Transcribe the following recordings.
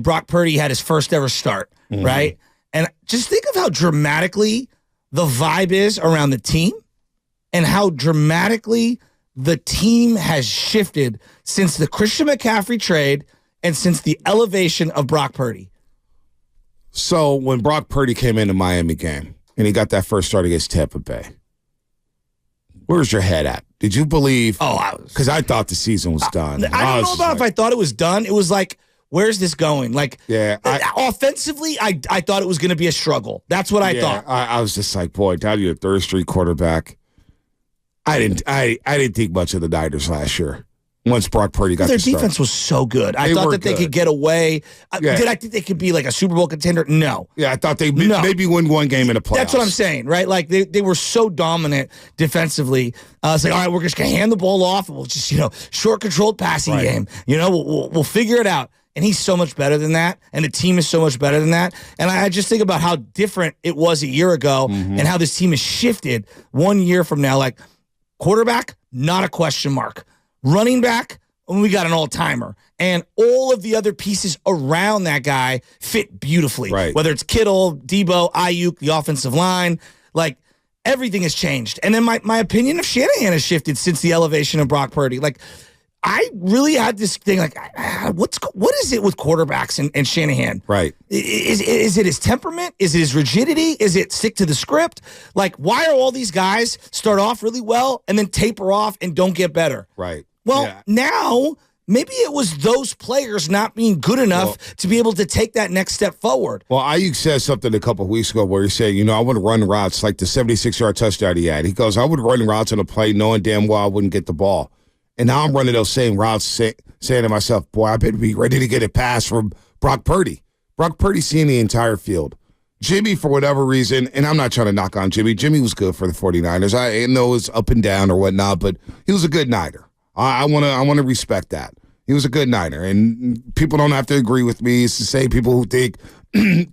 Brock Purdy had his first ever start, right? And just think of how dramatically the vibe is around the team and how dramatically the team has shifted since the Christian McCaffrey trade and since the elevation of Brock Purdy. So when Brock Purdy came in the Miami game and he got that first start against Tampa Bay, where's your head at? Did you believe? Because I thought the season was done. I don't know about if I thought it was done. It was like, where's this going? Like, offensively, I thought it was going to be a struggle. That's what I thought. I was just like, boy, down to your third-string quarterback. I didn't think much of the Niners last year. Once Brock Purdy got their defense was so good. I thought that they could get away. Did I think they could be like a Super Bowl contender? No. Yeah, I thought they maybe win one game in the playoffs. That's what I'm saying, right? Like they were so dominant defensively. It's like, all right, we're just gonna hand the ball off and we'll just short controlled passing game. We'll figure it out. And he's so much better than that, and the team is so much better than that. And I just think about how different it was a year ago, and how this team has shifted 1 year from now. Like quarterback, not a question mark. Running back, we got an all-timer. And all of the other pieces around that guy fit beautifully. Right. Whether it's Kittle, Debo, Ayuk, the offensive line, like everything has changed. And then my opinion of Shanahan has shifted since the elevation of Brock Purdy. Like I really had this thing like, what is it with quarterbacks and Shanahan? Right. Is it his temperament? Is it his rigidity? Is it stick to the script? Like, why are all these guys start off really well and then taper off and don't get better? Right. Well, now maybe it was those players not being good enough to be able to take that next step forward. Well, Ayuk said something a couple of weeks ago where he said, I would run routes like the 76-yard touchdown he had. He goes, I would run routes on a play knowing damn well I wouldn't get the ball. And now I'm running those same routes saying to myself, boy, I better be ready to get a pass from Brock Purdy. Brock Purdy's seeing the entire field. Jimmy, for whatever reason, and I'm not trying to knock on Jimmy. Jimmy was good for the 49ers. I know it was up and down or whatnot, but he was a good Niner. I want to respect that. He was a good Niner, and people don't have to agree with me. It's the same people who think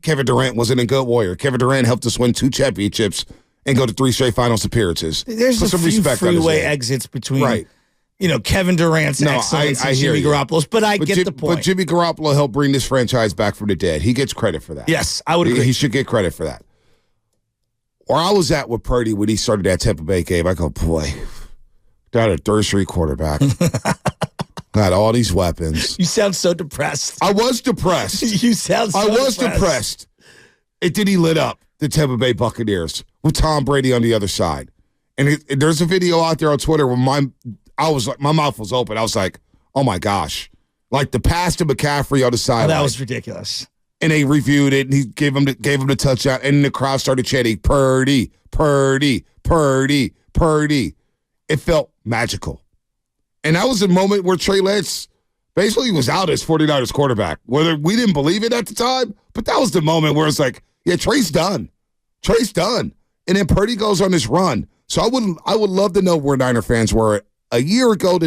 Kevin Durant wasn't a good Warrior. Kevin Durant helped us win 2 championships and go to 3 straight finals appearances. There's a few freeway exits between, Kevin Durant's excellence and Jimmy Garoppolo's, but I get the point. But Jimmy Garoppolo helped bring this franchise back from the dead. He gets credit for that. Yes, I would agree. He should get credit for that. Where I was at with Purdy when he started that Tampa Bay game, I go, boy, got a third-string quarterback. Got all these weapons. You sound so depressed. I was depressed. You sound so depressed. And then he lit up the Tampa Bay Buccaneers with Tom Brady on the other side. And there's a video out there on Twitter where my mouth was open. I was like, oh my gosh. Like the pass to McCaffrey on the sideline. That was ridiculous. And they reviewed it, and he gave him the touchdown, and the crowd started chanting, Purdy, Purdy, Purdy, Purdy. It felt magical. And that was a moment where Trey Lance basically was out as 49ers quarterback. Whether we didn't believe it at the time, but that was the moment where it's like, yeah, Trey's done. Trey's done. And then Purdy goes on this run. So I would love to know where Niner fans were a year ago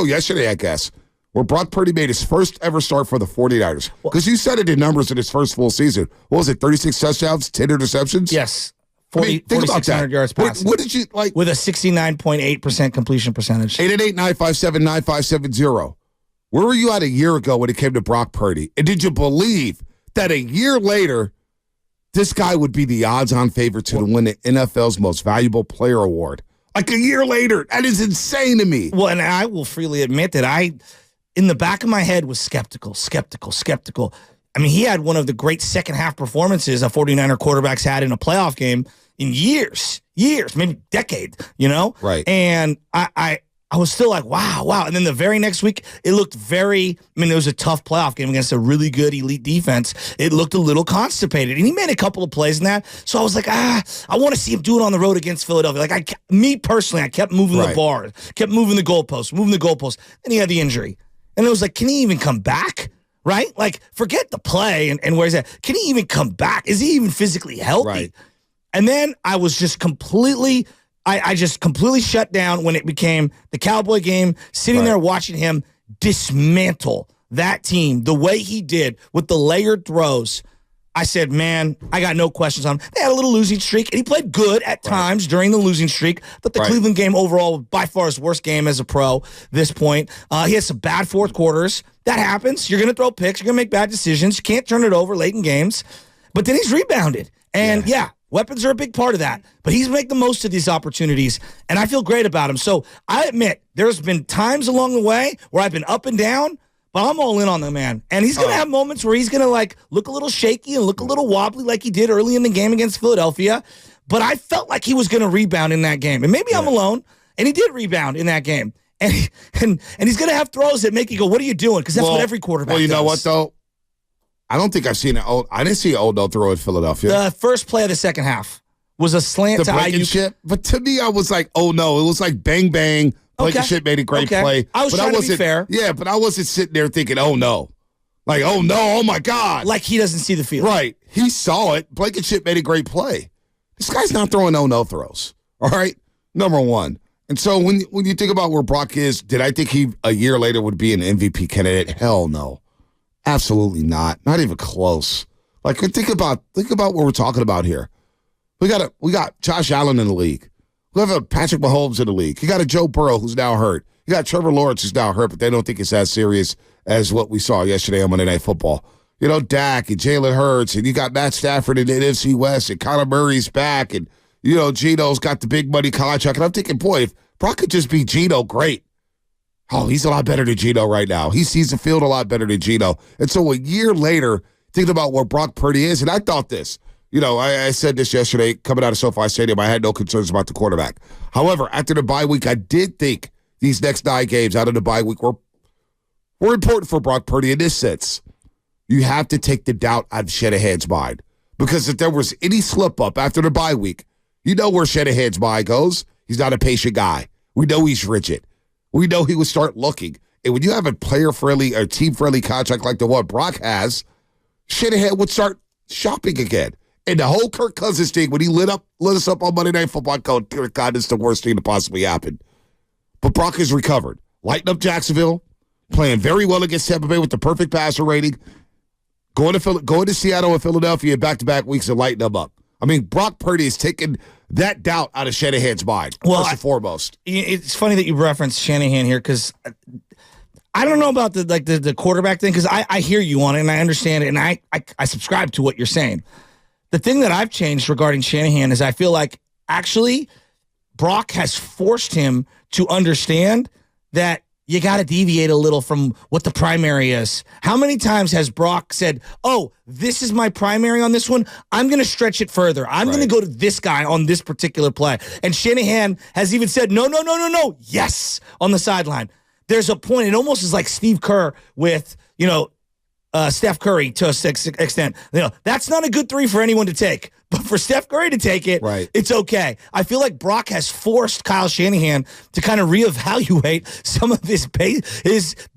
yesterday, I guess, where Brock Purdy made his first ever start for the 49ers. Because you said it in numbers in his first full season. What was it, 36 touchdowns, 10 interceptions? Yes. 4,600 yards passing. What did you like? With a 69.8% completion percentage. 888-957-9570. Where were you at a year ago when it came to Brock Purdy? And did you believe that a year later, this guy would be the odds-on favorite to win the NFL's Most Valuable Player Award? Like a year later. That is insane to me. Well, and I will freely admit that in the back of my head, was skeptical. I mean, he had one of the great second-half performances a 49er quarterbacks had in a playoff game in years, maybe decade, Right. And I was still like, wow. And then the very next week, it looked it was a tough playoff game against a really good elite defense. It looked a little constipated, and he made a couple of plays in that. So I was like, I want to see him do it on the road against Philadelphia. Like, me personally, I kept moving the bar, kept moving the goalposts. Then he had the injury. And it was like, can he even come back? Right? Like, forget the play and where's that? Can he even come back? Is he even physically healthy? Right. And then I was just completely shut down when it became the Cowboy game, sitting there watching him dismantle that team the way he did with the layered throws. I said, man, I got no questions on him. They had a little losing streak, and he played good at times during the losing streak, but the Cleveland game overall, by far his worst game as a pro this point. He had some bad fourth quarters That happens. You're going to throw picks. You're going to make bad decisions. You can't turn it over late in games. But then he's rebounded. And, weapons are a big part of that. But he's making the most of these opportunities, and I feel great about him. So I admit there's been times along the way where I've been up and down, but I'm all in on the man. And he's going to have moments where he's going to, look a little shaky and look a little wobbly like he did early in the game against Philadelphia. But I felt like he was going to rebound in that game. And maybe I'm alone, and he did rebound in that game. And he's going to have throws that make you go, what are you doing? Because that's what every quarterback does. Well, you know what, though? I don't think I've seen I didn't see Odo throw in Philadelphia. The first play of the second half was a slant to Ayuk. But to me, I was like, oh, no. It was like bang, bang. Blankenship made a great play. I was trying to be fair. Yeah, but I wasn't sitting there thinking, oh, no. Like, oh, no, oh, my God. Like he doesn't see the field. Right. He saw it. Blankenship made a great play. This guy's not throwing no throws. All right? Number one. And so when you think about where Brock is, did I think he a year later would be an MVP candidate? Hell no. Absolutely not. Not even close. Like, think about what we're talking about here. We got Josh Allen in the league. We have a Patrick Mahomes in the league. You got a Joe Burrow who's now hurt. You got Trevor Lawrence who's now hurt, but they don't think it's as serious as what we saw yesterday on Monday Night Football. You know, Dak and Jalen Hurts, and you got Matt Stafford in the NFC West, and Kyler Murray's back, and, you know, Gino's got the big money contract. And I'm thinking, boy, if Brock could just be Gino, great. Oh, he's a lot better than Gino right now. He sees the field a lot better than Gino. And so a year later, thinking about where Brock Purdy is, and I thought this. You know, I said this yesterday coming out of SoFi Stadium. I had no concerns about the quarterback. However, after the bye week, I did think these next 9 games out of the bye week were important for Brock Purdy in this sense. You have to take the doubt out of Shanahan's mind. Because if there was any slip-up after the bye week, you know where Shanahan's mind goes. He's not a patient guy. We know he's rigid. We know he would start looking. And when you have a player-friendly or team-friendly contract like the one Brock has, Shanahan would start shopping again. And the whole Kirk Cousins thing, when he lit us up on Monday Night Football, I go, dear God, this is the worst thing to possibly happen. But Brock has recovered. Lighting up Jacksonville, playing very well against Tampa Bay with the perfect passer rating, going to Seattle and Philadelphia back-to-back weeks and lighting them up. I mean, Brock Purdy has taken that doubt out of Shanahan's mind, first and foremost. It's funny that you referenced Shanahan here because I don't know about the quarterback thing because I hear you on it and I understand it and I subscribe to what you're saying. The thing that I've changed regarding Shanahan is I feel like actually Brock has forced him to understand that you got to deviate a little from what the primary is. How many times has Brock said, oh, this is my primary on this one. I'm going to stretch it further. I'm going to go to this guy on this particular play. And Shanahan has even said, no, yes, on the sideline. There's a point. It almost is like Steve Kerr with, Steph Curry to an extent. That's not a good 3 for anyone to take. But for Steph Curry to take it, It's okay. I feel like Brock has forced Kyle Shanahan to kind of reevaluate some of his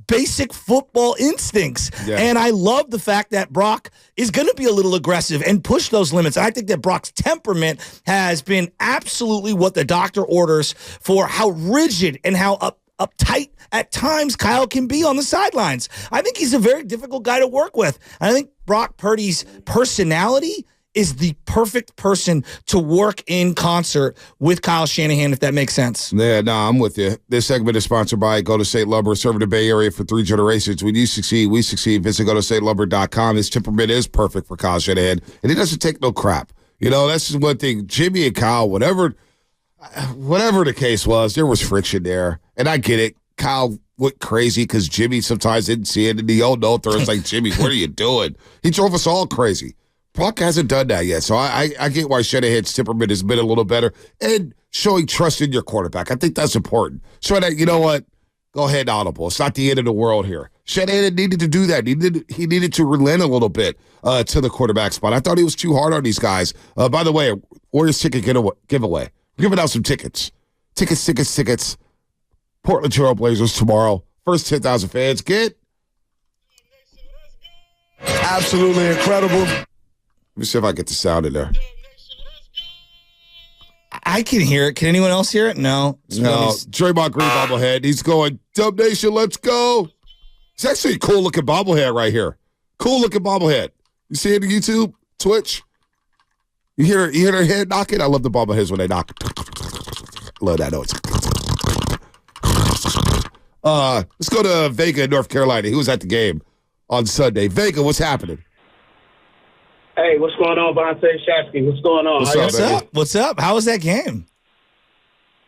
basic football instincts. Yeah. And I love the fact that Brock is going to be a little aggressive and push those limits. I think that Brock's temperament has been absolutely what the doctor orders for how rigid and how uptight at times Kyle can be on the sidelines. I think he's a very difficult guy to work with. I think Brock Purdy's personality is the perfect person to work in concert with Kyle Shanahan, if that makes sense. Yeah, no, I'm with you. This segment is sponsored by Golden State Lumber, serving the Bay Area for 3 generations. When you succeed, we succeed. Visit GoldenStateLumber.com. His temperament is perfect for Kyle Shanahan, and he doesn't take no crap. That's just one thing. Jimmy and Kyle, whatever the case was, there was friction there. And I get it. Kyle went crazy because Jimmy sometimes didn't see it. And the old no-throw is like, Jimmy, what are you doing? He drove us all crazy. Brock hasn't done that yet. So I get why Shanahan's temperament has been a little better. And showing trust in your quarterback. I think that's important. So that, you know what? Go ahead, audible. It's not the end of the world here. Shanahan needed to do that. He needed to relent a little bit to the quarterback spot. I thought he was too hard on these guys. By the way, Warriors ticket giveaway. We're giving out some tickets. Tickets. Portland Trail Blazers tomorrow. First 10,000 fans get. Absolutely incredible. Let me see if I get the sound in there. I can hear it. Can anyone else hear it? No. Draymond Green bobblehead. He's going, Dub Nation, let's go. It's actually a cool-looking bobblehead right here. Cool-looking bobblehead. You see it on YouTube, Twitch? You hear their head knocking? I love the bobbleheads when they knock. Love that noise. Let's go to Vega in North Carolina. He was at the game on Sunday. Vega, what's happening? Hey, what's going on, Vontae Shasky? What's going on? What's up? What's up? How was that game?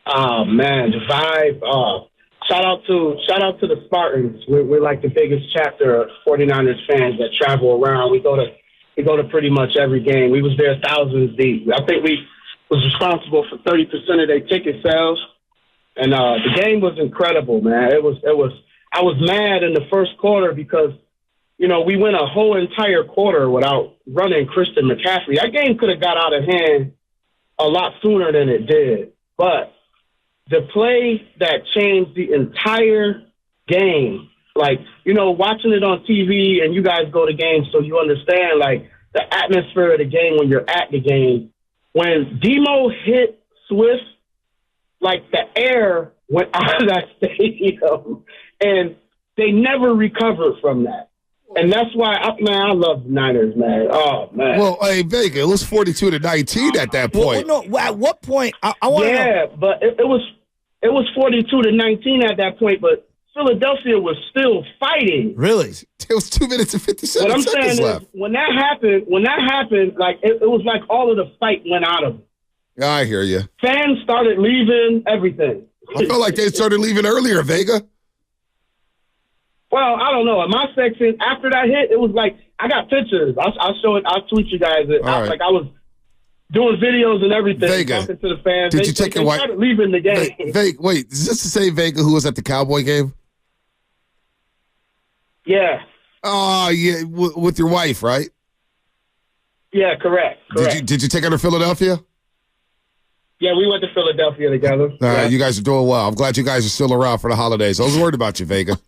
Oh man, the vibe. Shout out to the Spartans. We're like the biggest chapter of 49ers fans that travel around. We go to pretty much every game. We was there thousands deep. I think we was responsible for 30% of their ticket sales. And the game was incredible, man. It was. I was mad in the first quarter because, we went a whole entire quarter without running Christian McCaffrey. That game could have got out of hand a lot sooner than it did. But the play that changed the entire game, watching it on TV, and you guys go to games, so you understand, the atmosphere of the game when you're at the game. When Demo hit Swift, the air went out of that stadium, and they never recovered from that. And that's why, I love the Niners, man. Oh, man. Well, hey, Vega, it was 42-19 at that point. Well, no, at what point? I want to know. Yeah, but it was 42-19 at that point, but Philadelphia was still fighting. Really? It was 2 minutes and 57 What I'm seconds saying left. is, when that happened, it was like all of the fight went out of them. Yeah, I hear you. Fans started leaving, everything. I felt like they started leaving earlier, Vega. Well, I don't know. In my section, after that hit, it was like, I got pictures. I'll show it. I'll tweet you guys it. All right. I was doing videos and everything, Vega, talking to the fans. did you take your wife? Started leaving the game. Wait, is this the same Vega who was at the Cowboy game? Yeah. Oh, yeah, with your wife, right? Yeah, correct. Did you take her to Philadelphia? Yeah, we went to Philadelphia together. All right, you guys are doing well. I'm glad you guys are still around for the holidays. I was worried about you, Vega.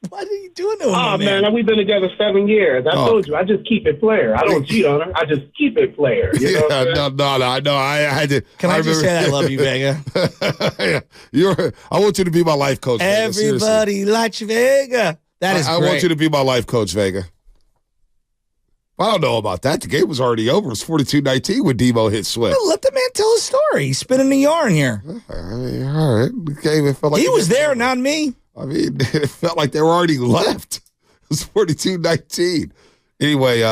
What are you doing to him, Oh, man? we've been together 7 years. I told you, I just keep it player. I don't cheat on her. I just keep it player. You know what I'm saying? No. I had to. Can I just say I love you, Vega? I want you to be my life coach, Vega. Everybody likes Vega. That is I great. want you to be my life coach, Vega. I don't know about that. The game was already over. It was 42-19 when Debo hit Swift. Well, let the man tell his story. He's spinning the yarn here. All right. The game, it felt like He was there, not me. I mean, it felt like they were already left. It was 42-19. Anyway,